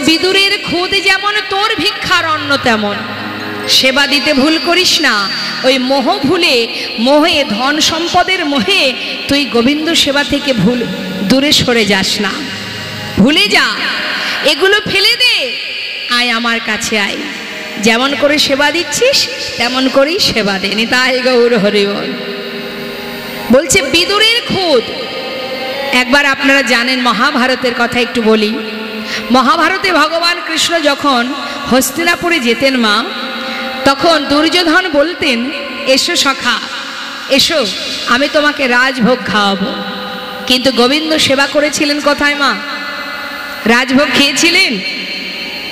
বিদুরের খুদ যেমন তোর ভিক্ষার অন্ন তেমন, সেবা দিতে ভুল করিস না। ওই মোহ ভুলে, মোহে, ধন সম্পদের মোহে তুই গোবিন্দ সেবা থেকে দূরে সরে যাস না, ভুলে যা, এগুলো ফেলে দে, আয় আমার কাছে আয়, যেমন করে সেবা দিচ্ছিস তেমন করেই সেবা দে। নিতাই গৌর হরি বল। বলছে বিদুরের খুদ। একবার আপনারা জানেন মহাভারতের কথা একটু বলি। মহাভারতে ভগবান কৃষ্ণ যখন হস্তিনাপুরে যেতেন মা, তখন দুর্যোধন বলতেন, এসো সখা এসো, আমি তোমাকে রাজভোগ খাওয়াবো। কিন্তু গোবিন্দ সেবা করেছিলেন কোথায় মা? রাজভোগ খেয়েছিলেন?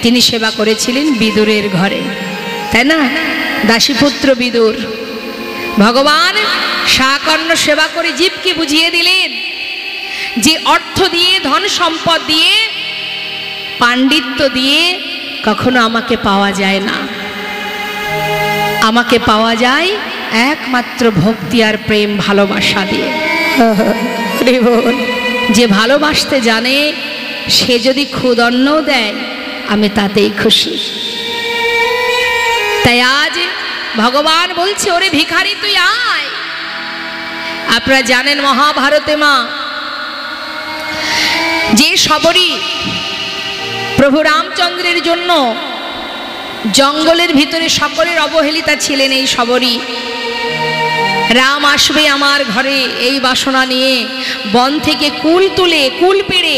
তিনি সেবা করেছিলেন বিদুরের ঘরে, তাই না? দাসীপুত্র বিদুর। ভগবান সাকর্ণ সেবা করে জীবকে বুঝিয়ে দিলেন যে অর্থ দিয়ে, ধন সম্পদ দিয়ে, পাণ্ডিত্য দিয়ে কখনো আমাকে পাওয়া যায় না। আমাকে পাওয়া যায় একমাত্র ভক্তি আর প্রেম, ভালোবাসা দিয়ে। যে ভালোবাসতে জানে সে যদি খুদ অন্ন দেয় আমি তাতেই খুশি। তাই আজ ভগবান বলছে, ওরে ভিখারি তুই আয়। আপনারা জানেন মহাভারতে মা যে শবরী প্রভু রামচন্দ্রের জন্য জঙ্গলের ভিতরে সকলের অবহেলিতা ছিলেন, এই শবরী রাম আসবে আমার ঘরে এই বাসনা নিয়ে, বন থেকে কুল তুলে, কুল পেড়ে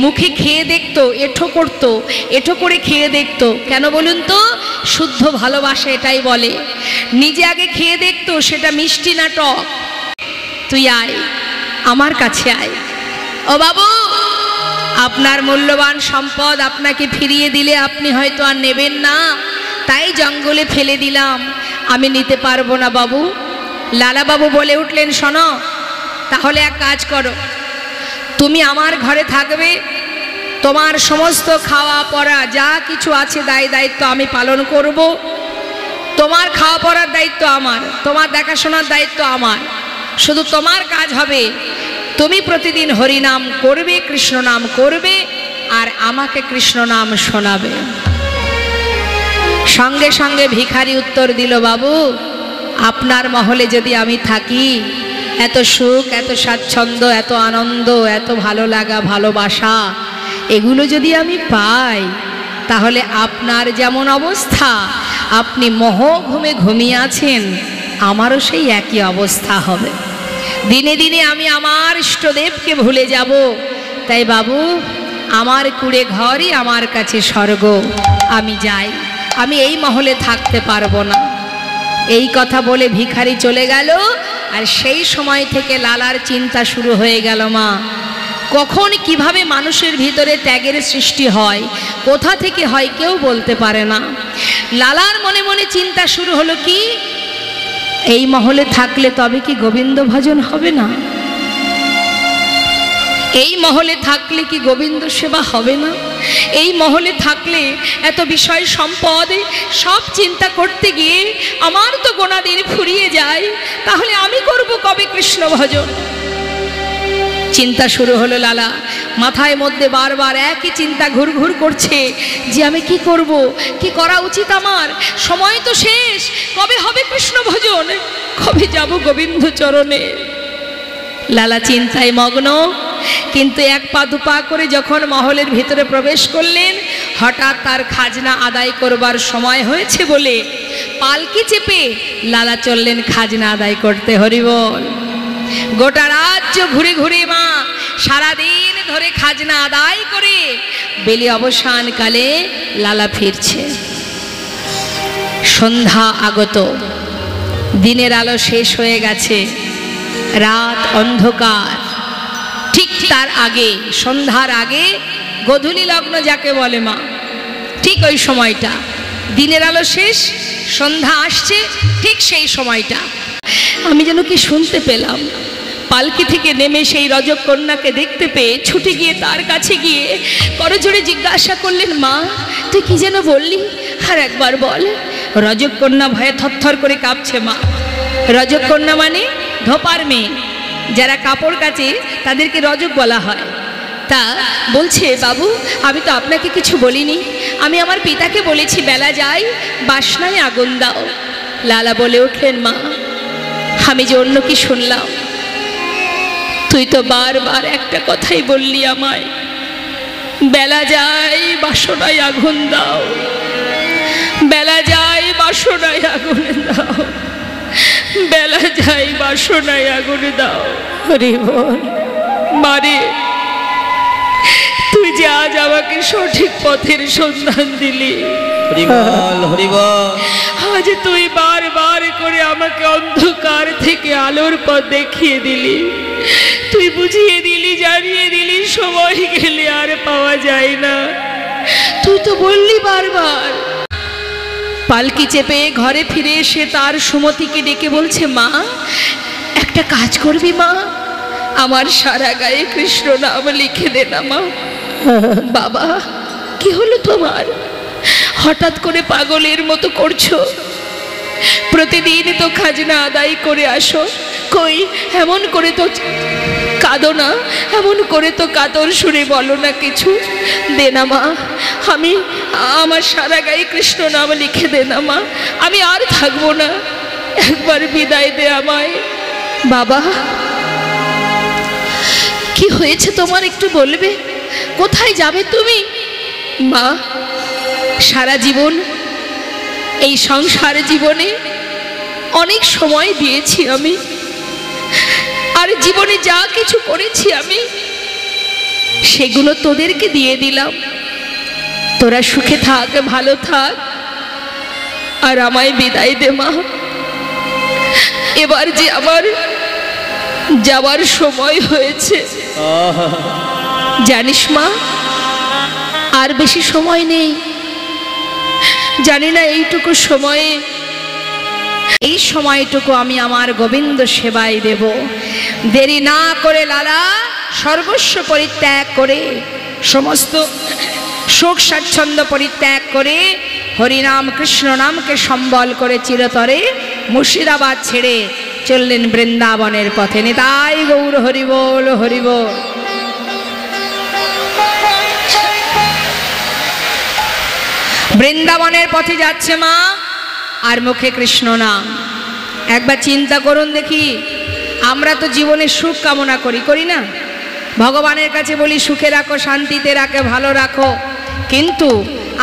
মুখে খেয়ে দেখতো, এঁঠো করতো, এঁঠো করে খেয়ে দেখতো। কেন বলুন তো? শুদ্ধ ভালোবাসা এটাই বলে। নিজে আগে খেয়ে দেখতো সেটা মিষ্টি না টক। তুই আয় আমার কাছে আয়। ও বাবু, আপনার মূল্যবান সম্পদ আপনাকে ফিরিয়ে দিলে আপনি হয়তো আর নেবেন না, তাই জঙ্গলে ফেলে দিলাম, আমি নিতে পারবো না বাবু। লালা বাবু বলে উঠলেন, শোনো, তাহলে এক কাজ করো, তুমি আমার ঘরে থাকবে, তোমার সমস্ত খাওয়া পড়া যা কিছু আছে দায়িত্ব আমি পালন করব। তোমার খাওয়া পড়ার দায়িত্ব আমার, তোমার দেখাশোনার দায়িত্ব আমার। শুধু তোমার কাজ হবে তুমি প্রতিদিন হরি নাম করবে, কৃষ্ণ নাম করবে, আর আমাকে কৃষ্ণ নাম শোনাবে। সঙ্গে সঙ্গে ভিখারি উত্তর দিল, বাবু আপনার মহলে যদি আমি থাকি, এত সুখ, এত স্বাচ্ছন্দ্য, এত আনন্দ, এত ভালো লাগা, ভালোবাসা, এগুলো যদি আমি পাই, তাহলে আপনার যেমন অবস্থা, আপনি মোহ ঘুমে ঘুমিয়ে আছেন, আমারও সেই একই অবস্থা হবে। দিনে দিনে আমি আমার ইষ্টদেবকে ভুলে যাব। তাই বাবু, আমার কুড়ে ঘরই আমার কাছে স্বর্গ, আমি যাই, আমি এই মহলে থাকতে পারবো না। এই কথা বলে ভিখারি চলে গেল। আর সেই সময় থেকে লালার চিন্তা শুরু হয়ে গেল মা, কখন কিভাবে মানুষের ভিতরে ত্যাগের সৃষ্টি হয়, কোথা থেকে হয় কেউ বলতে পারে না। লালার মনে মনে চিন্তা শুরু হলো, কি এই মহলে থাকলে তবে কি গোবিন্দ ভজন হবে না? এই মহলে থাকলে কি গোবিন্দ সেবা হবে না? এই মহলে থাকলে এত বিষয় সম্পদ সব চিন্তা করতে গিয়ে আমার তো গোনা দিন ফুরিয়ে যায়, তাহলে আমি করব কবে কৃষ্ণ ভজন? চিন্তা শুরু হলো লালা, মাথায় মধ্যে বারবার একই চিন্তা ঘুরঘুর করছে যে আমি কি করব, কি করা উচিত আমার? সময় তো শেষ, কবে হবে কৃষ্ণ ভজন, কবে যাব গোবিন্দ চরণে? লালা চিন্তায় মগ্ন। কিন্তু এক পা দুপা করে যখন মহলের ভিতরে প্রবেশ করলেন, হঠাৎ তার খাজনা আদায় করবার সময় হয়েছে বলে পালকি চেপে লালা চললেন খাজনা আদায় করতে। হরিবল। গোটা রাজ্য ঘুরে ঘুরে মা সারাদিন ধরে খাজনা আদায় করে বেলি অবসানকালে লালা ফিরছে। সন্ধ্যা আগত, দিনের আলো শেষ হয়ে গেছে, রাত অন্ধকার। ঠিক তার আগে, সন্ধ্যার আগে গোধূলি লগ্ন যাকে বলে মা, ঠিক ওই সময়টা, দিনের আলো শেষ, সন্ধ্যা আসছে, ঠিক সেই সময়টা আমি যেন কি শুনতে পেলাম। পালকি থেকে নেমে সেই রজকন্যাকে দেখতে পেয়ে ছুটে গিয়ে তার কাছে গিয়ে করজোড়ে জিজ্ঞাসা করলেন, মা তুই কি যেন বললি, আর একবার বল। রজকন্যা ভয়ে থরথর করে কাঁপছে মা। রজকন্যা মানে ধোপার মেয়ে, যারা কাপড় কাচে তাদেরকে রজক বলা হয়। তা বলছে, বাবু আমি তো আপনাকে কিছু বলিনি, আমি আমার পিতাকে বলেছি বেলা যায় বাসনায় আগুন দাও। লালা বলে উঠলেন, মা আমি যে অন্য কি শুনলাম, তুই তো বারবার একটা কথাই বললি আমায়, বেলা যায় বাসনায় আগুন দাও, বেলা যায় বাসনায় আগুন দাও, বেলা যায় বাসনায় আগুন দাও। হরি বল। মারে, তুই যে আজ আমাকে সঠিক পথের সন্ধান দিলি, আজ তুই বারবার করে আমাকে অন্ধকার থেকে আলোর পথ দেখিয়ে দিলি, তুই বুঝিয়ে দিলি, জানিয়ে দিলি সময় গেলে আর পাওয়া যায় না। তুই তো বললি বারবার। পালকি চেপে ঘরে ফিরে এসে তার সুমতিকে ডেকে বলছে, মা একটা কাজ করবি মা, আমার সারা গায়ে কৃষ্ণ নাম লিখে দে না মা। বাবা কি হলো তোমার, হঠাৎ করে পাগলের মতো করছো? প্রতিদিন তো খাজনা আদায় করে আসো, কই এমন করে তো কাঁদো না, এমন করে তো কাতর সুরে বলো না কিছু। দে না মা, আমি আমার সারা গায়ে কৃষ্ণ নাম লিখে দে না মা, আমি আর থাকবো না, একবার বিদায় দে আমায়। বাবা কি হয়েছে তোমার একটু বলবে, কোথায় যাবে তুমি? মা সারা জীবন এই সংসার জীবনে অনেক সময় দিয়েছি আমি, আর জীবনে যা কিছু করেছি আমি সেগুলো তোদেরকে দিয়ে দিলাম, তোরা সুখে থাক, ভালো থাক, আর আমায় বিদায় দে মা। এবার যে আমার যাওয়ার সময় হয়েছে, জানিস মা আর বেশি সময় নেই, জানি না এইটুকু সময়ে, এই সময়টুকু আমি আমার গোবিন্দ সেবায় দেব। দেরি না করে লালা সর্বস্ব পরিত্যাগ করে, সমস্ত সুখ স্বাচ্ছন্দ্য পরিত্যাগ করে হরিনাম কৃষ্ণ নামকে সম্বল করে চিরতরে মুর্শিদাবাদ ছেড়ে চললেন বৃন্দাবনের পথে। নিতাই গৌর হরি বল, হরি বল। বৃন্দাবনের পথে যাচ্ছে মা, আর মুখে কৃষ্ণ নাম। একবার চিন্তা করুন দেখি, আমরা তো জীবনে সুখ কামনা করি, করি না? ভগবানের কাছে বলি সুখে রাখো, শান্তিতে রাখো, ভালো রাখো, কিন্তু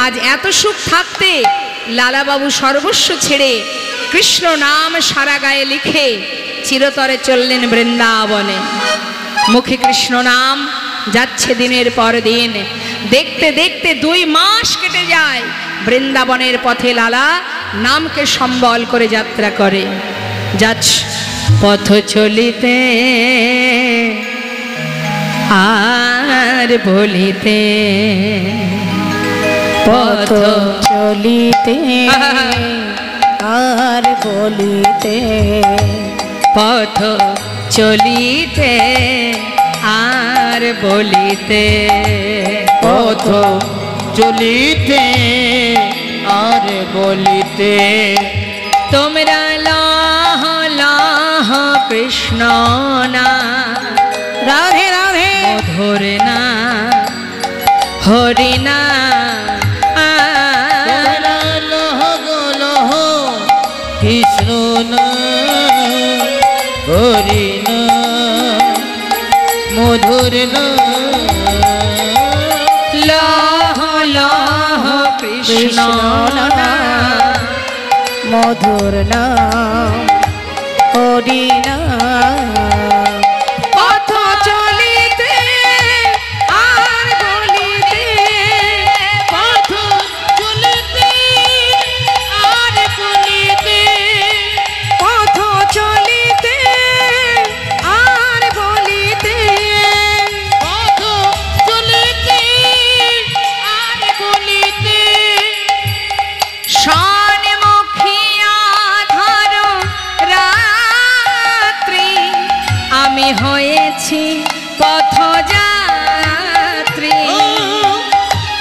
আজ এত সুখ থাকতে লালাবাবু সর্বস্ব ছেড়ে কৃষ্ণ নাম সারা গায়ে লিখে চিরতরে চললেন বৃন্দাবনে। মুখে কৃষ্ণ নাম যাচ্ছে দিনের পর দিন, দেখতে দেখতে 2 মাস কেটে যায়। বৃন্দাবনের পথে লালা নামকে সম্বল করে যাত্রা করে যাচ্ছে। পথ চলিতে আর বলিতে, পথ চলিতে আর বলিতে, পথ চলিতে আর বলিতে, পথ চলিতে আর বলিতে, তোমরা লহ লহ কৃষ্ণ না, রাধে রাধে মধুর না হরি না, লহ গো লহ কৃষ্ণ না, হরি না, মধুর না, লহ লহ কৃষ্ণ না, মধুর না, হরি না। পথ চলিতে আর বলিতে, পথ চলিতে আর বলিতে, পথ চলিতে আর বলিতে, পথ চলিতে আর বলিতে, সন্মুখিয়া ধর রাত্রি, আমি হয়েছি পথযাত্রী।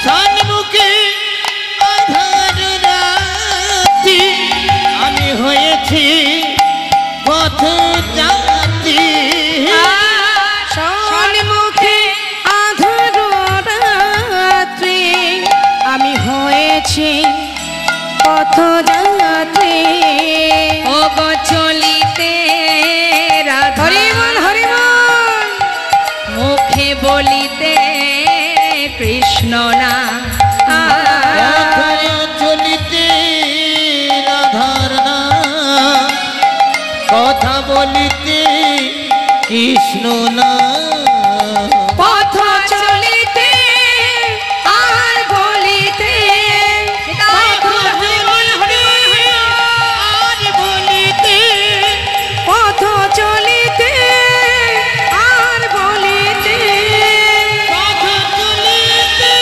সন্মুখে আধার রাত্রি, আমি হয়েছি পথযাত্রী। সন্মুখে আধার যে পথযাত্রী ও গো চলিতে রাধা হরিবল হরিবল মুখে বলিতে কৃষ্ণ না পথে চলিতে রাধার নাম, কথা বলিতে কৃষ্ণ না পথ চলিতে আর বলিতে আর বলিতে পথ চলিতে আর বলিতে পথ চলিতে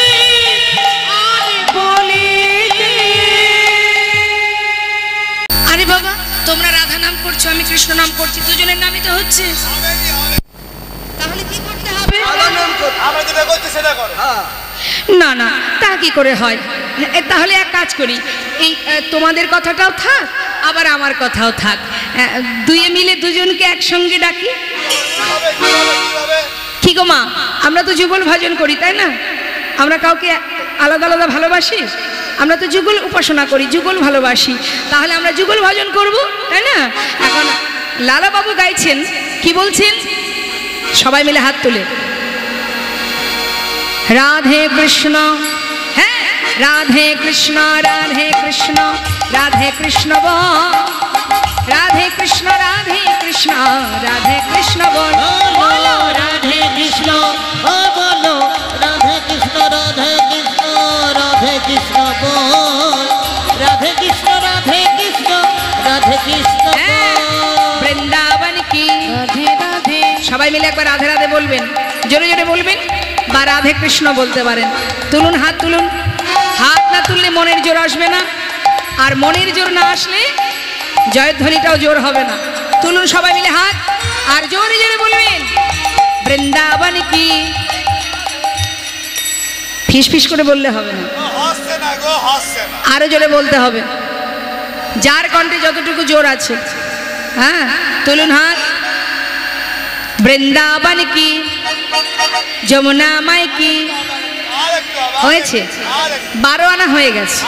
আর বলিতে। আরে বাবা, তোমরা রাধা নাম করছো, আমি কৃষ্ণ নাম করছি, দুজনের নামই তো হচ্ছে, তাহলে কি করতে হবে? না না, তা কি করে হয়? তাহলে এক কাজ করি, এই তোমাদের কথাটাও থাক, আবার আমার কথাও থাক, দুয়ে মিলে দুজনকে একসঙ্গে ডাকি। কি গো মা, আমরা তো যুগল ভজন করি, তাই না? আমরা কাউকে আলাদা আলাদা ভালোবাসি? আমরা তো যুগল উপাসনা করি, যুগল ভালোবাসি, তাহলে আমরা যুগল ভজন করব, তাই না? এখন লালা বাবু গাইছেন, কি বলছেন? সবাই মিলে হাত তুলে রাধে কৃষ্ণ, হ্যাঁ, রাধে কৃষ্ণ রাধে কৃষ্ণ রাধে কৃষ্ণ বল, রাধে কৃষ্ণ রাধে কৃষ্ণ রাধে কৃষ্ণ বল, বলো রাধে কৃষ্ণ, ও বলো রাধে কৃষ্ণ রাধে কৃষ্ণ রাধে কৃষ্ণ বল, রাধে কৃষ্ণ রাধে কৃষ্ণ রাধে কৃষ্ণ হ্যাঁ, বৃন্দাবন কি রাধে রাধে। সবাই মিলে একবার রাধে রাধে বলবেন, জোরে জোরে বলবেন, বা রাধে কৃষ্ণ বলতে পারেন। তুলুন, হাত তুলুন, হাত না তুললে মনের জোর আসবে না, আর মনের জোর না আসলে জয়ধ্বনিটাও জোর হবে না। তুলুন সবাই মিলে হাত, আর জোরে জোরে বলবেন বৃন্দাবন কি। ফিস ফিস করে বললে হবে না, আরো জোরে বলতে হবে, যার কণ্ঠে যতটুকু জোর আছে। হ্যাঁ, তুলুন হাত। বৃন্দাবন কি, যমুনা মাই কি। হয়েছে, 12 আনা হয়ে গেছে,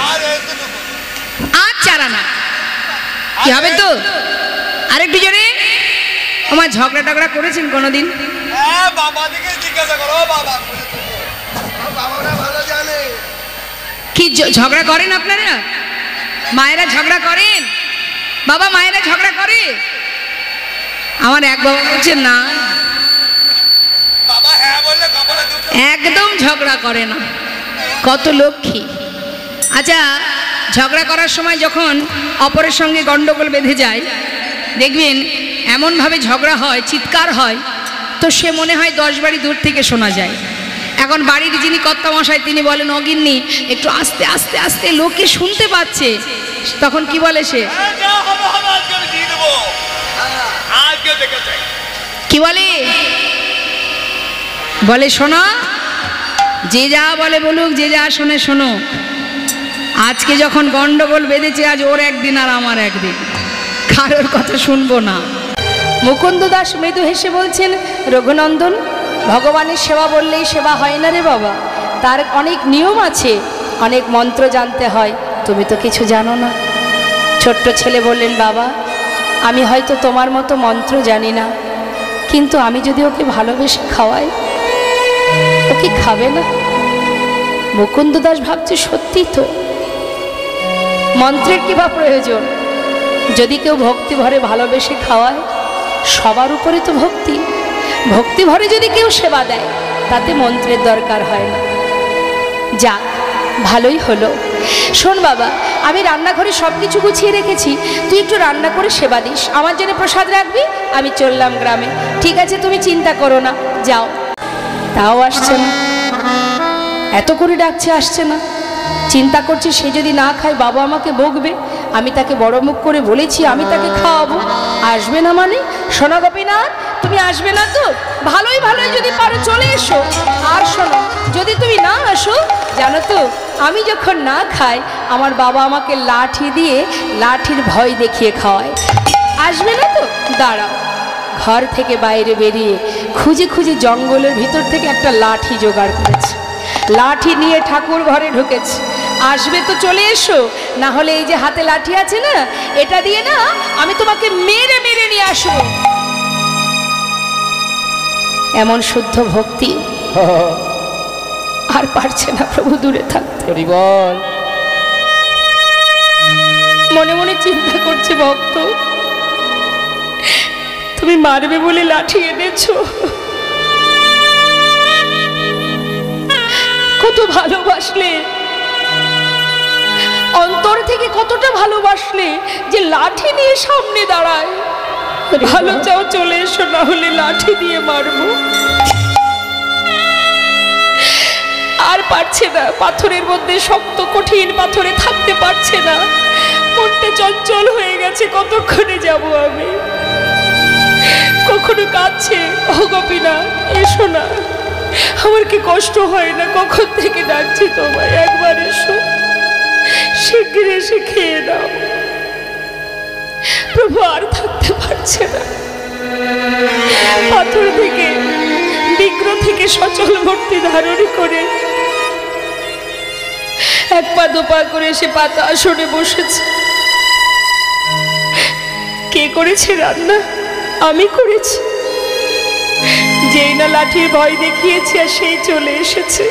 আর 4 আনা কি হবে তো? আরেকটু জোরে। আমার ঝগড়া টগড়া করেছেন কোনোদিন? কি ঝগড়া করেন আপনারা? মায়েরা ঝগড়া করেন? বাবা, মায়েরা ঝগড়া করে? আমার এক বাবা বলছে না, একদম ঝগড়া করে না, কত লক্ষ্মী। আচ্ছা, ঝগড়া করার সময় যখন অপরের সঙ্গে গন্ডগোল বেঁধে যায়, দেখবেন এমনভাবে ঝগড়া হয়, চিৎকার হয়, তো সে মনে হয় 10 বাড়ি দূর থেকে শোনা যায়। এখন বাড়ির যিনি কর্তামশাই, তিনি বলেন, অগিন্নি একটু আস্তে আস্তে আস্তে, লোকে শুনতে পাচ্ছে। তখন কি বলে সে? কি বলে? বলে, শোনো, যে যা বলে বলুক, যে যা শোনে শোনো, আজকে যখন গন্ডগোল বেঁধেছে, আজ ওর একদিন আর আমার একদিন, কারোর কথা শুনবো না। মুকুন্দ দাস মৃদু হেসে বলছেন, রঘুনন্দন, ভগবানের সেবা বললেই সেবা হয় না রে বাবা, তার অনেক নিয়ম আছে, অনেক মন্ত্র জানতে হয়, তুমি তো কিছু জানো না। ছোট্ট ছেলে বললেন, বাবা, আমি হয়তো তোমার মতো মন্ত্র জানি না, কিন্তু আমি যদি ওকে ভালোবেসে খাওয়াই, ও কি খাবে না? মুকুন্দ দাস ভাবছে, সত্যি তো, মন্ত্রের কি বা প্রয়োজন? যদি কেউ ভক্তি ভরে ভালোবেসে খাওয়ায়, সবার উপরে তো ভক্তি, ভক্তি ভরে যদি কেউ সেবা দেয়, তাতে মন্ত্রের দরকার হয় না। যাক, ভালোই হলো। শোন বাবা, আমি রান্নাঘরে সব কিছু গুছিয়ে রেখেছি, তুই একটু রান্না করে সেবা দিস, আমার জন্য প্রসাদ রাখবি, আমি চললাম গ্রামে। ঠিক আছে, তুমি চিন্তা করো না, যাও। তাও আসছে না, এত করে ডাকছে, আসছে না। চিন্তা করছে, সে যদি না খায় বাবা আমাকে বকবে, আমি তাকে বড় মুখ করে বলেছি আমি তাকে খাওয়াবো, আসবে না মানে? শোনো গোপীনাথ, তুমি আসবে না তো? ভালোই ভালোই যদি পারো চলে এসো। আর শোনো, যদি তুমি না আসো, জানো তো, আমি যখন না খাই, আমার বাবা আমাকে লাঠি দিয়ে, লাঠির ভয় দেখিয়ে খাওয়ায়। আসবে না তো? দাঁড়াও। ঘর থেকে বাইরে বেরিয়ে খুঁজে খুঁজে জঙ্গলের ভিতর থেকে একটা লাঠি জোগাড় করেছে, লাঠি নিয়ে ঠাকুর ঘরে ঢুকেছে, আসবে তো চলে এসো, না হলে এই যে হাতে লাঠি আছে না, এটা দিয়ে না আমি তোমাকে মেরে মেরে নিয়ে আসবো। এমন শুদ্ধ ভক্তি, আর পারছে না প্রভু দূরে থাকতে। বল। মনে মনে চিন্তা করছে, ভক্ত তুমি মারবে বলে লাঠি এনেছো, কত ভালোবাসলে, অন্তর থেকে কতটা ভালোবাসলে যে লাঠি নিয়ে সামনে দাঁড়ায়। ভালো চাও চলে এসো, না হলে লাঠি দিয়ে মারবো। আর পারছে না, পাথরের মধ্যে শক্ত কঠিন পাথরে থাকতে পারছে না, মনটা চঞ্চল হয়ে গেছে। কতক্ষণে যাব আমি? কখনো কাঁদছে, ও গোপীনা এসো না, আমার কি কষ্ট হয় না? কখন থেকে ডাকছি তোমায়, একবার এসো, শিগগির এসে খেয়ে নাও। প্রভু আর থাকতে পারছে না, পাথর থেকে বিগ্রহ থেকে সচল মূর্তি ধারণ করে এক পা দোপা করে সে পাতা আসনে বসেছে। কে করেছে রান্না? আমি করেছি। যেই না লাঠির ভয় দেখিয়েছে আর সেই চলে এসেছে।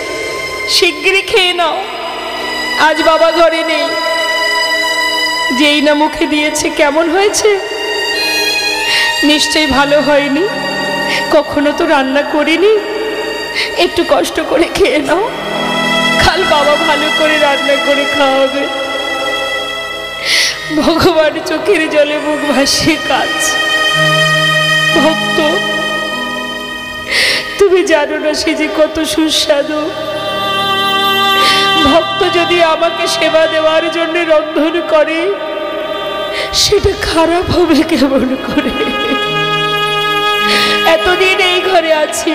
শিগগিরই খেয়ে নাও, আজ বাবা ঘরে নেই। যেই না মুখে দিয়েছে, কেমন হয়েছে? নিশ্চয়ই ভালো হয়নি, কখনো তো রান্না করিনি। একটু কষ্ট করে খেয়ে নাও, কাল বাবা ভালো করে রান্না করে খাওয়াবে। ভগবান চোখের জলে মুখ ভাসিয়ে কাঁদছে। ভক্ত তুমি জানো না সে যে কত সুস্বাদু। ভক্ত যদি আমাকে সেবা দেওয়ার জন্য রন্ধন করে, সেটা খারাপ হবে কেমন করে? এতদিন এই ঘরে আছি,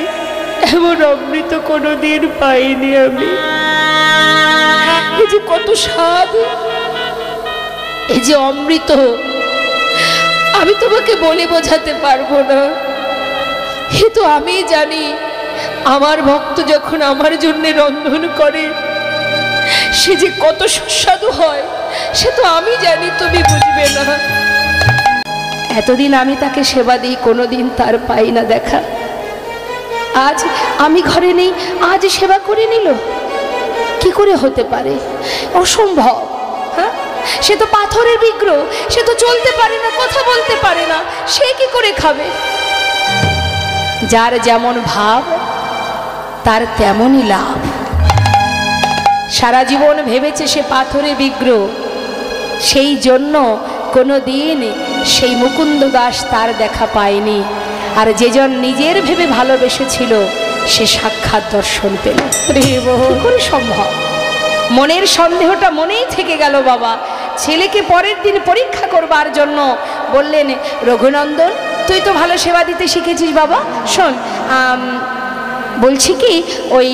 এমন অমৃত কোনোদিন পাইনি আমি। এই যে কত স্বাদ, এই যে অমৃত, আমি তোমাকে বলে বোঝাতে পারবো না। এ তো আমি জানি, আমার ভক্ত যখন আমার জন্য রন্ধন করে সে যে কত সুস্বাদু হয়, সে তো আমি জানি, তুমি বুঝবে না। এতদিন আমি তাকে সেবা দিই, কোনোদিন তার পাই না দেখা। আজ আমি ঘরে নেই, আজ সেবা করে নিল, কি করে হতে পারে? অসম্ভব। হ্যাঁ, সে তো পাথরের বিগ্রহ, সে তো চলতে পারে না, কথা বলতে পারে না, সে কি করে খাবে? যার যেমন ভাব তার তেমনই লাভ। সারা জীবন ভেবেছে সে পাথরের বিগ্রহ, সেই জন্য কোনো দিন সেই মুকুন্দ দাস তার দেখা পায়নি। আর যেজন নিজের ভেবে ভালোবেসেছিল সে সাক্ষাৎ দর্শন পেল। কি করে সম্ভব? মনের সন্দেহটা মনেই থেকে গেল। বাবা ছেলেকে পরের দিন পরীক্ষা করবার জন্য বললেন, রঘুনন্দন তুই তো ভালো সেবা দিতে শিখেছিস বাবা, শোন বলছি কি, ওই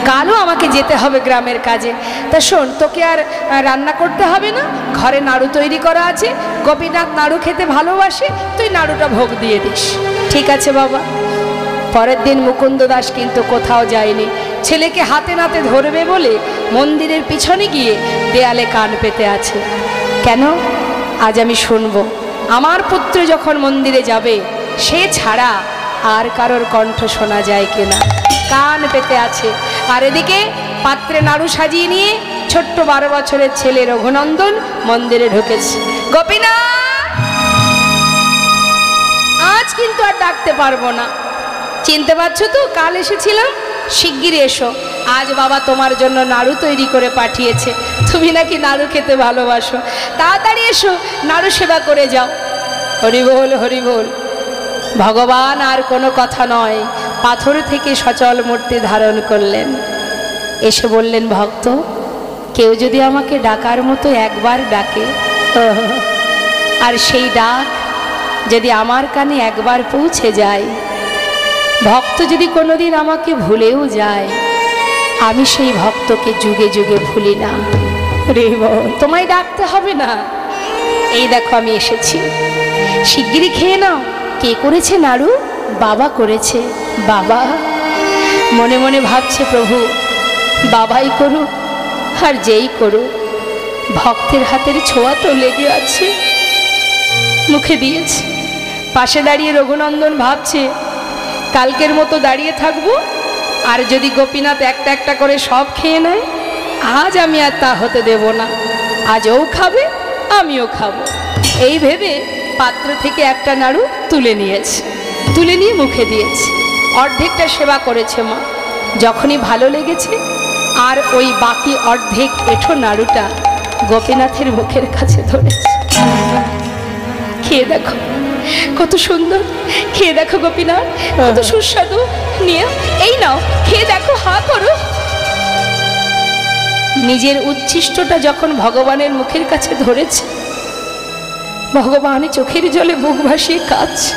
কালও আমাকে যেতে হবে গ্রামের কাজে। তা শোন, তোকে আর রান্না করতে হবে না, ঘরে নাড়ু তৈরি করা আছে, গোপীনাথ নাড়ু খেতে ভালোবাসে, তুই নাড়ুটা ভোগ দিয়ে দিস। ঠিক আছে বাবা। পরের দিন মুকুন্দ দাস কিন্তু কোথাও যায়নি। ছেলেকে হাতে নাতে ধরবে বলে মন্দিরের পিছনে গিয়ে দেয়ালে কান পেতে আছে। কেন? আজ আমি শুনবো আমার পুত্র যখন মন্দিরে যাবে, সে ছাড়া আর কারোর কণ্ঠ শোনা যায় কিনা। কান পেতে আছে। আর এদিকে পাত্রে নাড়ু সাজিয়ে নিয়ে ছোট্ট 12 বছরের ছেলে রঘুনন্দন মন্দিরে ঢুকেছে। গোপীনাথ, আজ কিন্তু আর ডাকতে পারবো না, চিনতে পারছো তো? কাল এসেছিলাম, শিগগিরই এসো, আজ বাবা তোমার জন্য নাড়ু তৈরি করে পাঠিয়েছে। তুমি নাকি নাড়ু খেতে ভালোবাসো, তাড়াতাড়ি এসো, নাড়ু সেবা করে যাও। হরি বল, হরি বল। ভগবান আর কোনো কথা নয়, পাথর থেকে সচল মূর্তি ধারণ করলেন। এসে বললেন, ভক্ত কেউ যদি আমাকে ডাকার মতো একবার ডাকে, আর সেই ডাক যদি আমার কানে একবার পৌঁছে যায়, ভক্ত যদি কোনোদিন আমাকে ভুলেও যায়, আমি সেই ভক্তকে যুগে যুগে ভুলি না। রে বল, তোমায় ডাকতে হবে না, এই দেখো আমি এসেছি, শিগগিরই খেয়ে নাও। কে করেছে নাড়ু? বাবা করেছে। বাবা? মনে মনে ভাবছে, প্রভু বাবাই করুক, আর যেই করো, ভক্তের হাতের ছোঁয়া তো লেগে আছে। মুখে দিয়েছে। পাশে দাঁড়িয়ে রঘুনন্দন ভাবছে, কালকের মতো দাঁড়িয়ে থাকবো, আর যদি গোপীনাথ একটা একটা করে সব খেয়ে নেয়, আজ আমি আর তা হতে দেব না। আজ ও খাবে, আমিও খাবো। এই ভেবে পাত্র থেকে একটা নাড়ু তুলে নিয়েছে, তুলে নিয়ে মুখে দিয়েছে। অর্ধেকটা সেবা করেছে মা। যখনই ভালো লেগেছে, আর ওই বাকি অর্ধেক এঁঠো নাড়ুটা গোপীনাথের মুখের কাছে ধরেছে। খেয়ে দেখো, কত সুন্দর, খেয়ে দেখো গোপীনাথ, কত সুস্বাদু। নিয়ে এই নাও, খেয়ে দেখো, হা করো। নিজের উচ্ছিষ্টটা যখন ভগবানের মুখের কাছে ধরেছে, ভগবান চোখের জলে বুক ভাসিয়ে কাঁদছে।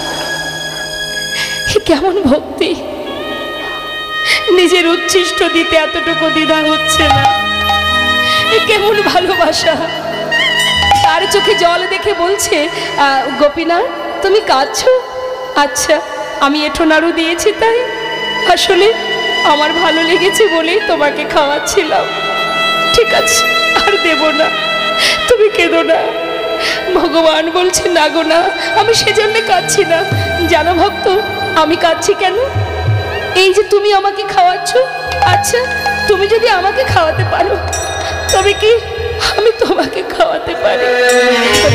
কেমন ভক্তি! নিজের উচ্ছিষ্ট দিতে এতটুকু দ্বিধা হচ্ছে না। কেমন ভালোবাসা! তার চোখে জল দেখে বলছে, গোপীনাথ তুমি কাঁদছো? আচ্ছা, আমি এঁঠো নাড়ু দিয়েছি তাই? আসলে আমার ভালো লেগেছে বলেই তোমাকে খাওয়াচ্ছিলাম। ঠিক আছে, আর দেব না, তুমি কেঁদো না। ভগবান বলছে, না গো না, আমি সেজন্য কাঁদছি না। জানো ভক্ত, আমি কাঁদছি কেন? এই যে তুমি আমাকে খাওয়াচ্ছ, আচ্ছা তুমি যদি আমাকে খাওয়াতে পারো, তবে কি আমি তোমাকে খাওয়াতে পারি?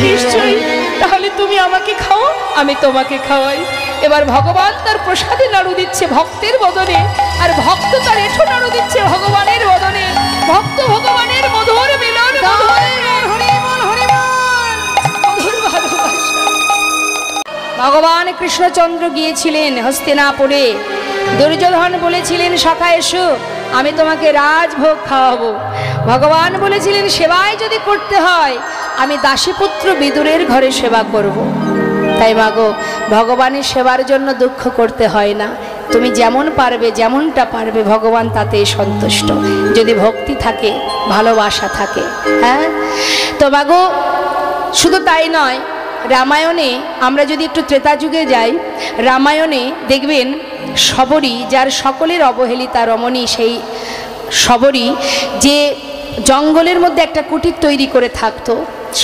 নিশ্চয়ই। তাহলে তুমি আমাকে খাও, আমি তোমাকে খাওয়াই। এবার ভগবান তার প্রসাদে নাড়ু দিচ্ছে ভক্তের বদনে, আর ভক্ত তার এঁঠো নাড়ু দিচ্ছে ভগবানের বদনে। ভক্ত ভগবানের মধুর মিলন, ভগবান কৃষ্ণচন্দ্র গিয়েছিলেন হস্তিনাপুরে। দুর্যোধন বলেছিলেন, সখা এসো, আমি তোমাকে রাজভোগ খাওয়াবো। ভগবান বলেছিলেন, সেবায় যদি করতে হয়, আমি দাসীপুত্র বিদুরের ঘরে সেবা করব। তাই মাগো, ভগবানের সেবার জন্য দুঃখ করতে হয় না। তুমি যেমন পারবে, যেমনটা পারবে, ভগবান তাতেই সন্তুষ্ট, যদি ভক্তি থাকে, ভালোবাসা থাকে। হ্যাঁ তো মাগো, শুধু তাই নয়, রামায়ণে আমরা যদি একটু ত্রেতা যুগে যাই, রামায়ণে দেখবেন শবরী, যার সকলের অবহেলিতা রমণী, সেই শবরী যে জঙ্গলের মধ্যে একটা কুটির তৈরি করে থাকতো,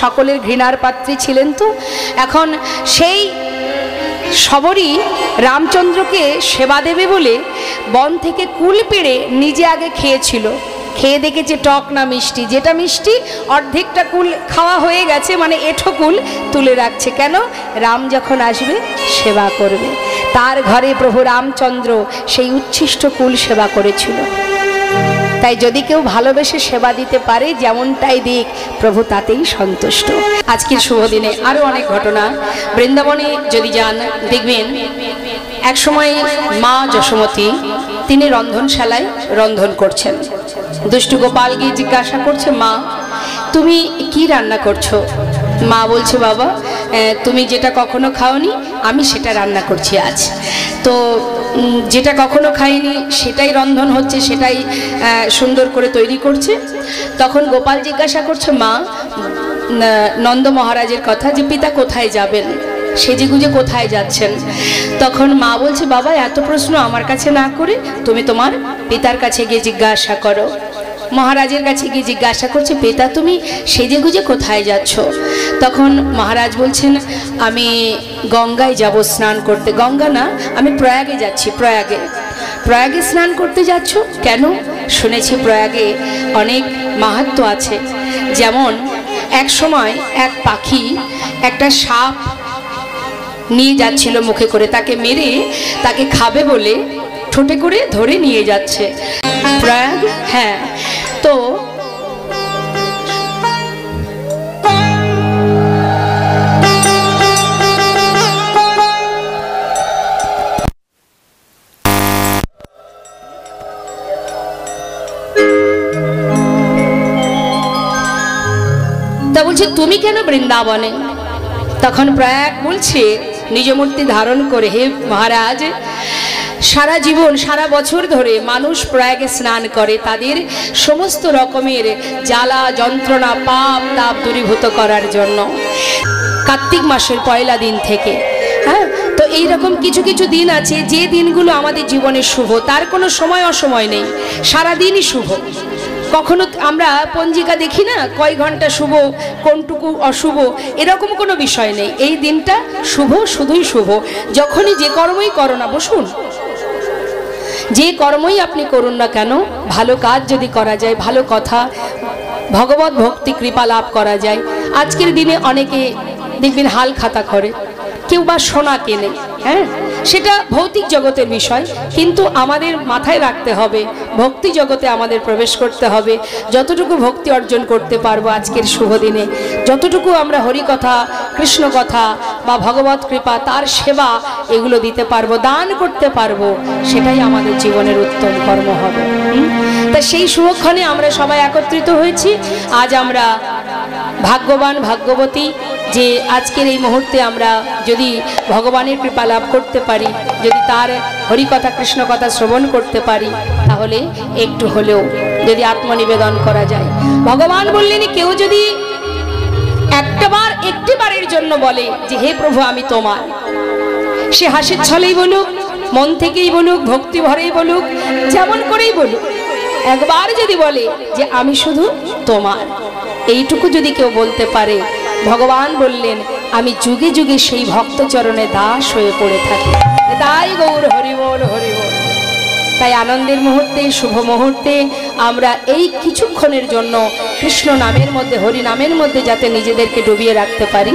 সকলের ঘৃণার পাত্রী ছিলেন। তো এখন সেই শবরী রামচন্দ্রকে সেবা দেবে বলে বন থেকে কুল পেড়ে নিজে আগে খেয়েছিল। খেয়ে দেখেছে টক না মিষ্টি, যেটা মিষ্টি অর্ধেকটা কুল খাওয়া হয়ে গেছে, মানে এঁঠো কুল তুলে রাখছে। কেন? রাম যখন আসবে সেবা করবে। তার ঘরে প্রভু রামচন্দ্র সেই উচ্ছিষ্ট কুল সেবা করেছিল। তাই যদি কেউ ভালোবেসে সেবা দিতে পারে, যেমনটাই দিক, প্রভু তাতেই সন্তুষ্ট। আজকের শুভ দিনে আরও অনেক ঘটনা। বৃন্দাবনে যদি যান, দেখবেন এক সময় মা যশোমতী তিনি রন্ধনশালায় রন্ধন করছেন। দুষ্টু গোপাল গিয়ে জিজ্ঞাসা করছে, মা তুমি কি রান্না করছো? মা বলছে, বাবা তুমি যেটা কখনো খাওনি, আমি সেটা রান্না করছি আজ। তো যেটা কখনো খাইনি সেটাই রন্ধন হচ্ছে, সেটাই সুন্দর করে তৈরি করছে। তখন গোপাল জিজ্ঞাসা করছে মা নন্দ মহারাজের কথা, যে পিতা কোথায় যাবেন, সেজেগুজে কোথায় যাচ্ছেন? তখন মা বলছে, বাবা এত প্রশ্ন আমার কাছে না করে তুমি তোমার পিতার কাছে গিয়ে জিজ্ঞাসা করো। মহারাজের কাছে গিয়ে জিজ্ঞাসা করছে, পিতা তুমি সেজেগুজে কোথায় যাচ্ছ? তখন মহারাজ বলছেন, আমি গঙ্গায় যাব স্নান করতে। গঙ্গা না, আমি প্রয়াগে যাচ্ছি। প্রয়াগে? প্রয়াগে স্নান করতে যাচ্ছ কেন? শুনেছি প্রয়াগে অনেক মাহাত্ম্য আছে। যেমন এক সময় এক পাখি একটা সাপ নিয়ে যাচ্ছিল মুখে করে, তাকে মেরে তাকে খাবে বলে ঠোঁটে করে ধরে নিয়ে যাচ্ছে। প্রয়াগ? হ্যাঁ। তো বলছে, তুমি কেন বৃন্দাবনে? তখন প্রয়াগ বলছে নিজ মূর্তি ধারণ করে, হে মহারাজ, সারা জীবন সারা বছর ধরে মানুষ প্রয়াগে স্নান করে তাদের সমস্ত রকমের জ্বালা যন্ত্রণা পাপ তাপ দূরীভূত করার জন্য। কার্তিক মাসের পয়লা দিন থেকে, হ্যাঁ, তো এইরকম কিছু কিছু দিন আছে যে দিনগুলো আমাদের জীবনে শুভ, তার কোনো সময় অসময় নেই, সারা দিনই শুভ। কখনো আমরা পঞ্জিকা দেখি না কয় ঘন্টা শুভ কোনটুকু অশুভ, এরকম কোনো বিষয় নেই। এই দিনটা শুভ, শুধুই শুভ। যখনই যে কর্মই করো না, বসুন, যে কর্মই আপনি করুন না কেন, ভালো কাজ যদি করা যায়, ভালো কথা, ভগবত ভক্তি কৃপা লাভ করা যায়। আজকের দিনে অনেকে দেখবেন হাল খাতা করে, কেউ বা সোনা কেনে, হ্যাঁ, সেটা ভৌতিক জগতের বিষয়, কিন্তু আমাদের মাথায় রাখতে হবে ভক্তি জগতে আমাদের প্রবেশ করতে হবে। যতটুকু ভক্তি অর্জন করতে পারবো আজকের শুভ দিনে, যতটুকু আমরা হরিকথা, কৃষ্ণ কথা বা ভগবত কৃপা, তার সেবা, এগুলো দিতে পারবো, দান করতে পারবো, সেটাই আমাদের জীবনের উত্তম কর্ম হবে। তা সেই শুভক্ষণে আমরা সবাই একত্রিত হয়েছি। আজ আমরা ভাগ্যবান, ভাগ্যবতী যে আজকের এই মুহূর্তে আমরা যদি ভগবানের কৃপা লাভ করতে পারি, যদি তার হরিকথা কৃষ্ণ কথা শ্রবণ করতে পারি, তাহলে একটু হলেও যদি আত্মনিবেদন করা যায়। ভগবান বললেন, কেউ যদি একটিবারের জন্য বলে যে হে প্রভু আমি তোমার, সে হাসির ছলেই বলুক, মন থেকেই বলুক, ভক্তি ভরেই বলুক, যেমন করেই বলুক, একবার যদি বলে যে আমি শুধু তোমার, এইটুকু যদি কেউ বলতে পারে, ভগবান বললেন আমি যুগে যুগে সেই ভক্ত চরণে দাস হয়ে পড়ে থাকি। তাই গৌর হরিবোল হরিবোল। তাই আনন্দের মুহূর্তে, শুভ মুহূর্তে আমরা এই কিছুক্ষণের জন্য কৃষ্ণ নামের মধ্যে, হরি নামের মধ্যে যাতে নিজেদেরকে ডুবিয়ে রাখতে পারি,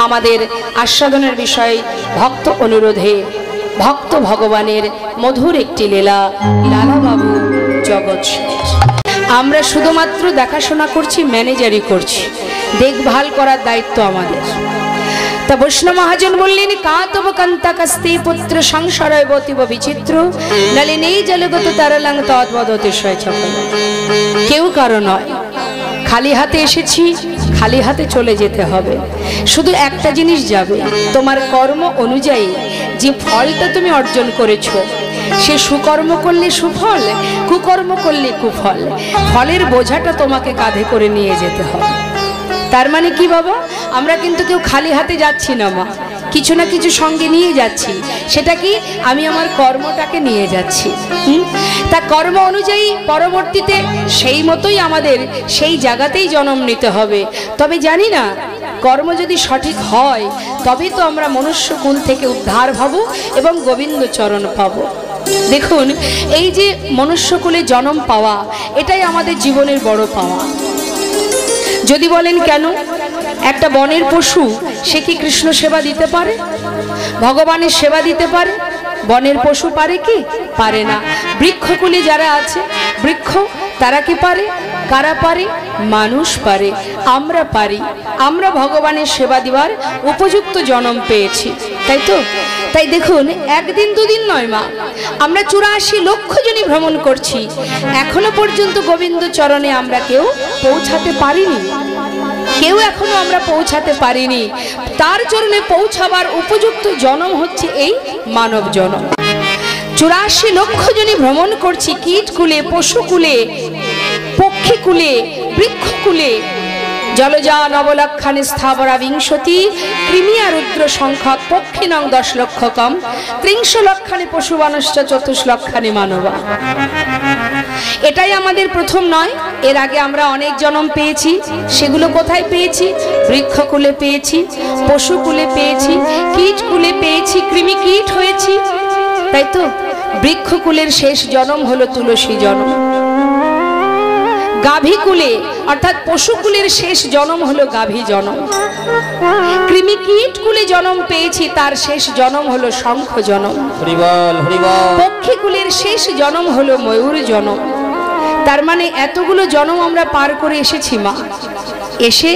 আমাদের আস্বাদনের বিষয় ভক্ত অনুরোধে ভক্ত ভগবানের মধুর একটি লীলা, লালাবাবু জগৎ। আমরা শুধুমাত্র দেখাশোনা করছি, ম্যানেজারই করছি, দেখভাল করার দায়িত্ব আমাদের। তা বৈষ্ণব মহাজন বললেন, কাতব কান্তাকাস্তে পুত্র সংসারবতীব বিচিত্র নলিনেই জলগত তারালাং তদ্বদতিশয় চকল। কেউ কারো নয়, খালি হাতে এসেছি, খালি হাতে চলে যেতে হবে। শুধু একটা জিনিস যাবে, তোমার কর্ম অনুযায়ী যে ফলটা তুমি অর্জন করেছো, সে সুকর্ম করলে সুফল, কুকর্ম করলে কুফল, ফলের বোঝাটা তোমাকে কাঁধে করে নিয়ে যেতে হবে। তার মানে কি বাবা, আমরা কিন্তু কেউ খালি হাতে যাচ্ছি না মা, কিছু না কিছু সঙ্গে নিয়ে যাচ্ছি। সেটা কি, আমি আমার কর্মটাকে নিয়ে যাচ্ছি। তা কর্ম অনুযায়ী পরবর্তীতে সেই মতোই আমাদের সেই জায়গাতেই জন্ম নিতে হবে। তবে জানি না, কর্ম যদি সঠিক হয় তবে তো আমরা মনুষ্য কুল থেকে উদ্ধার হব এবং গোবিন্দ চরণ পাব। দেখুন, এই যে মনুষ্যকুলে জন্ম পাওয়া, এটাই আমাদের জীবনের বড় পাওয়া। যদি বলেন কেন, একটা বনের পশু সে কি কৃষ্ণ সেবা দিতে পারে, ভগবানের সেবা দিতে পারে? বনের পশু পারে কি? পারে না। বৃক্ষকুলে যারা আছে, বৃক্ষ, তারা কি পারে? কারা পারে? মানুষ পারে, আমরা পারি। আমরা ভগবানের সেবা দিবার উপযুক্ত জন্ম পেয়েছি, তাই তো? তাই দেখুন, একদিন দুদিন নয় মা, আমরা 84 লক্ষ জনই ভ্রমণ করছি, এখনো পর্যন্ত গোবিন্দ চরণে আমরা কেউ পৌঁছাতে পারিনি, কেউ এখনো আমরা পৌঁছাতে পারিনি। তার চরণে পৌঁছাবার উপযুক্ত জন্ম হচ্ছে এই মানব জন্ম। 84 লক্ষ জনই ভ্রমণ করছি, কীটকুলে, পশুকুলে, পক্ষীকুলে, বৃক্ষকুলে, জলজা নবলক্ষানে স্থাবরা বিংশতি, কৃমিয়া রুদ্র সংখ্যক পক্ষী নং 10 লক্ষ কম, 30 লক্ষানি পশু বনশ্চ 24 লক্ষানি মানবা। এটাই আমাদের প্রথম নয়, এর আগে আমরা অনেক জন্ম পেয়েছি। সেগুলো কোথায় পেয়েছি? বৃক্ষকুলে পেয়েছি, পশুকুলে পেয়েছি, কীটকুলে পেয়েছি, কৃমি কীট হয়েছি, তাই তো? বৃক্ষকুলের শেষ জন্ম হলো তুলসী জন্ম। গাভীকুলে অর্থাৎ পশুকুলের শেষ জন্ম হলো গাভী জন্ম। কৃমি কীটকুলে জন্ম পেয়েছি, তার শেষ জন্ম হলো শঙ্খ জন্ম। পক্ষীকুলের শেষ জন্ম হলো ময়ূর জন্ম। তার মানে এতগুলো জন্ম আমরা পার করে এসেছি মা, এসে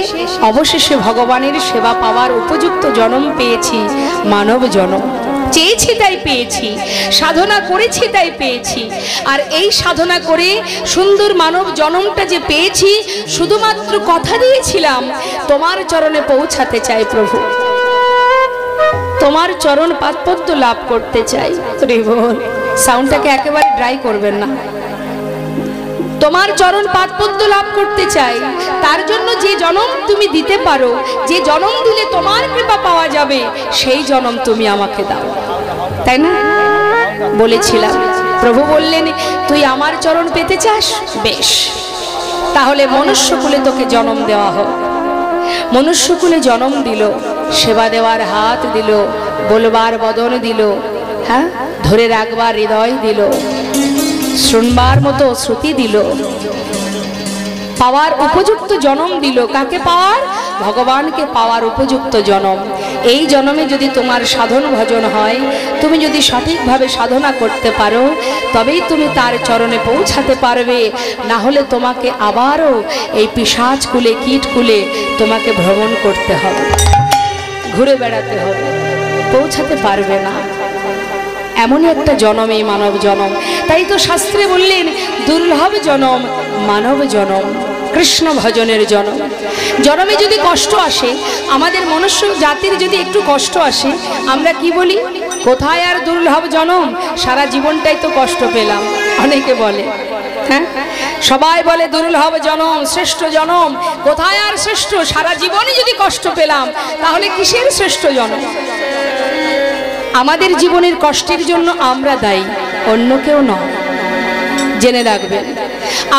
অবশেষে ভগবানের সেবা পাওয়ার উপযুক্ত জন্ম পেয়েছি, মানব জন্ম। চেয়েছি তাই পেয়েছি, সাধনা করেছি তাই পেয়েছি। আর এই সাধনা করে সুন্দর মানব জন্মটা যে পেয়েছি, শুধুমাত্র কথা দিয়েছিলাম তোমার চরণে পৌঁছাতে চাই প্রভু, তোমার চরণ পাদপদ্ম লাভ করতে চাই। সাউন্ডটাকে একেবারে ড্রাই করবেন না। তোমার চরণ পাদপদ্ম লাভ করতে চাই, তার জন্য যে জন্ম তুমি দিতে পারো, যে জন্ম দিলে তোমার কৃপা পাওয়া যাবে, সেই জন্ম তুমি আমাকে দাও, তাই না? বলেছিলাম, প্রভু বললেন তুই আমার চরণ পেতে চাস, বেশ, তাহলে মনুষ্যকুলে তোকে জন্ম দেওয়া হোক। মনুষ্যকুলে জন্ম দিল, সেবা দেওয়ার হাত দিল, বলবার বদন দিল, হ্যাঁ, ধরে রাখবার হৃদয় দিল, শুনবার মতো শ্রুতি দিল, পাওয়ার উপযুক্ত জন্ম দিল। কাকে পাওয়ার? ভগবানকে পাওয়ার উপযুক্ত জন্ম। এই জন্মে যদি তোমার সাধন ভজন হয়, তুমি যদি সঠিকভাবে সাধনা করতে পারো, তবেই তুমি তার চরণে পৌঁছাতে পারবে। না হলে তোমাকে আবারও এই পিশাচ কুলে, কীট কুলে তোমাকে ভ্রমণ করতে হবে, ঘুরে বেড়াতে হবে, পৌঁছাতে পারবে না। এমনই একটা জনম এই মানব জনম। তাই তো শাস্ত্রে বললেন দুর্লভ জনম মানব জনম, কৃষ্ণ ভজনের জনম। জনমে যদি কষ্ট আসে, আমাদের মনুষ্য জাতির যদি একটু কষ্ট আসে, আমরা কি বলি? কোথায় আর দুর্লভ জনম, সারা জীবনটাই তো কষ্ট পেলাম। অনেকে বলে, হ্যাঁ, সবাই বলে দুর্লভ জনম, শ্রেষ্ঠ জনম। কোথায় আর শ্রেষ্ঠ? সারা জীবনই যদি কষ্ট পেলাম, তাহলে কিসের শ্রেষ্ঠ জনম? আমাদের জীবনের কষ্টের জন্য আমরা দায়ী, অন্য কেউ নয়। জেনে রাখবেন,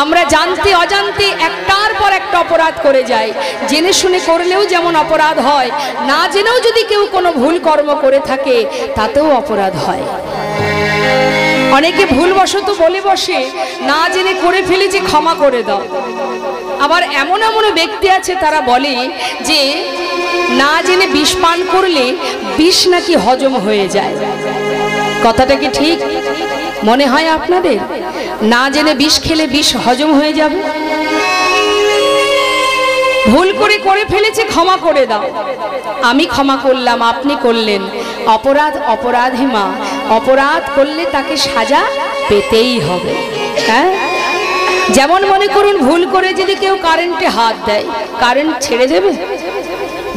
আমরা জানতে অজান্তে একটার পর একটা অপরাধ করে যাই। জেনে শুনে করলেও যেমন অপরাধ হয়, না জেনেও যদি কেউ কোনো ভুল কর্ম করে থাকে, তাতেও অপরাধ হয়। অনেকে ভুলবশত বলে বসে, না জেনে করে ফেলেছে, ক্ষমা করে দাও। আবার এমন এমন ব্যক্তি আছে, তারা বলে যে না জেনে বিষ পান করলে বিষ নাকি হজম হয়ে যায়। কথাটা কি ঠিক মনে হয় আপনাদের? না জেনে বিষ খেলে বিষ হজম হয়ে যাবে? ভুল করে করে ফেলেছে, ক্ষমা করে দাও। আমি ক্ষমা করলাম, আপনি করলেন। অপরাধ অপরাধী মা, অপরাধ করলে তাকে সাজা পেতেই হবে। হ্যাঁ, যেমন মনে করুন, ভুল করে যদি কেউ কারেন্টে হাত দেয়, কারেন্ট ছেড়ে দেবে?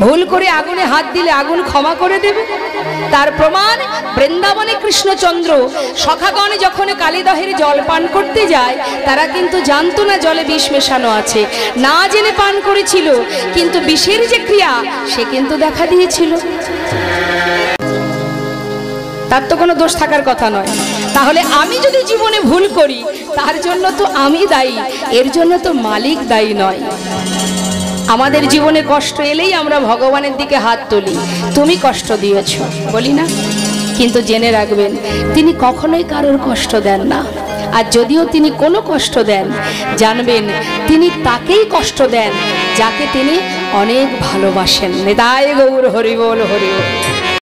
ভুল করে আগুনে হাত দিলে আগুন ক্ষমা করে দেবে? তার প্রমাণ বৃন্দাবনে কৃষ্ণচন্দ্র সখাগণ যখন কালীদহের জল পান করতে যায়, তারা কিন্তু জানতো না জলে বিষ মেশানো আছে, না জেনে পান করেছিল, কিন্তু বিষের যে ক্রিয়া সে কিন্তু দেখা দিয়েছিল। তার তো কোনো দোষ থাকার কথা নয়। তাহলে আমি যদি জীবনে ভুল করি, তার জন্য তো আমি দায়ী, এর জন্য তো মালিক দায়ী নয়। আমাদের জীবনে কষ্ট এলেই আমরা ভগবানের দিকে হাত তুলি, তুমি কষ্ট দিয়েছ বলি না? কিন্তু জেনে রাখবেন, তিনি কখনোই কারোর কষ্ট দেন না। আর যদিও তিনি কোনো কষ্ট দেন, জানবেন তিনি তাকেই কষ্ট দেন যাকে তিনি অনেক ভালোবাসেন। নিতাই গৌর হরি বল, হরি বল।